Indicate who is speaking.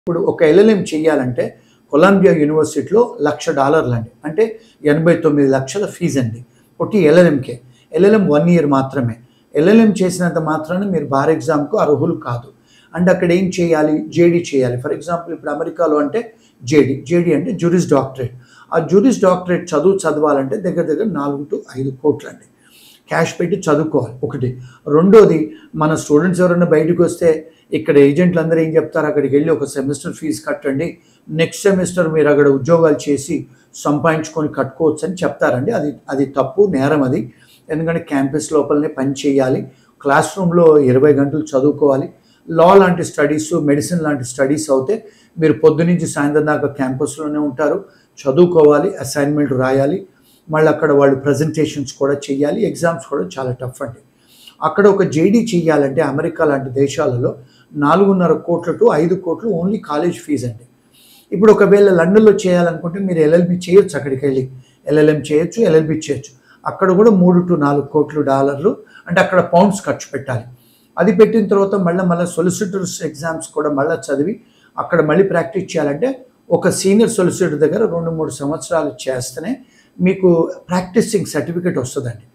Speaker 1: ఇప్పుడు ఒక ఎల్ఎల్ఎం చేయాలంటే కొలంబియా యూనివర్సిటీలో $1,00,000 అండి. అంటే 89 లక్షల ఫీజు అండి. ఒకటి ఎల్ఎల్ఎంకే. ఎల్ఎల్ఎం 1 ఇయర్ మాత్రమే. ఎల్ఎల్ఎం చేసినంత మాత్రాన మీరు బార్ ఎగ్జామ్‌కు అర్హులు కాదు. అండ్ అక్కడ ఏం చేయాలి? జేడీ చేయాలి. ఫర్ ఎగ్జాంపుల్ ఇప్పుడు అమెరికాలో అంటే జేడీ. జేడీ అంటే జ్యూరిస్ డాక్టరేట్. ఆ జ్యూరిస్ డాక్టరేట్ చదవాలంటే దగ్గర 4-5 కోట్లండి. క్యాష్ పెట్టి చదువుకోవాలి ఒకటి. రెండోది మన స్టూడెంట్స్ ఎవరైనా బయటకు వస్తే ఇక్కడ ఏజెంట్లు అందరూ ఏం చెప్తారు, అక్కడికి వెళ్ళి ఒక సెమిస్టర్ ఫీజు కట్టండి, నెక్స్ట్ సెమిస్టర్ మీరు అక్కడ ఉద్యోగాలు చేసి సంపాదించుకొని కట్టుకోవచ్చు అని చెప్తారండి. అది తప్పు, నేరం అది. ఎందుకంటే క్యాంపస్ లోపలనే పని చేయాలి, క్లాస్ రూమ్లో 20 గంటలు చదువుకోవాలి. లా లాంటి స్టడీస్, మెడిసిన్ లాంటి స్టడీస్ అయితే మీరు పొద్దునుంచి సాయంత్రం దాకా క్యాంపస్లోనే ఉంటారు, చదువుకోవాలి, అసైన్మెంట్ రాయాలి, మళ్ళీ అక్కడ వాళ్ళు ప్రజెంటేషన్స్ కూడా చేయాలి, ఎగ్జామ్స్ కూడా చాలా టఫ్ అండి. అక్కడ ఒక జేడీ చేయాలంటే అమెరికా లాంటి దేశాలలో 4.5 కోట్ల టు 5 కోట్లు ఓన్లీ కాలేజ్ ఫీజు అండి. ఇప్పుడు ఒకవేళ లండన్లో చేయాలనుకుంటే మీరు ఎల్ఎల్బి చేయొచ్చు, అక్కడికి వెళ్ళి ఎల్ఎల్ఎం చేయొచ్చు, ఎల్ఎల్బి చేయొచ్చు. అక్కడ కూడా $3-4 కోట్లు, అంటే అక్కడ పౌండ్స్ ఖర్చు పెట్టాలి. అది పెట్టిన తర్వాత మళ్ళీ సొలిసిటర్స్ ఎగ్జామ్స్ కూడా మళ్ళీ చదివి అక్కడ మళ్ళీ ప్రాక్టీస్ చేయాలంటే ఒక సీనియర్ సొలిసిటర్ దగ్గర 2-3 సంవత్సరాలు చేస్తేనే మీకు ప్రాక్టీసింగ్ సర్టిఫికేట్ వస్తుందండి.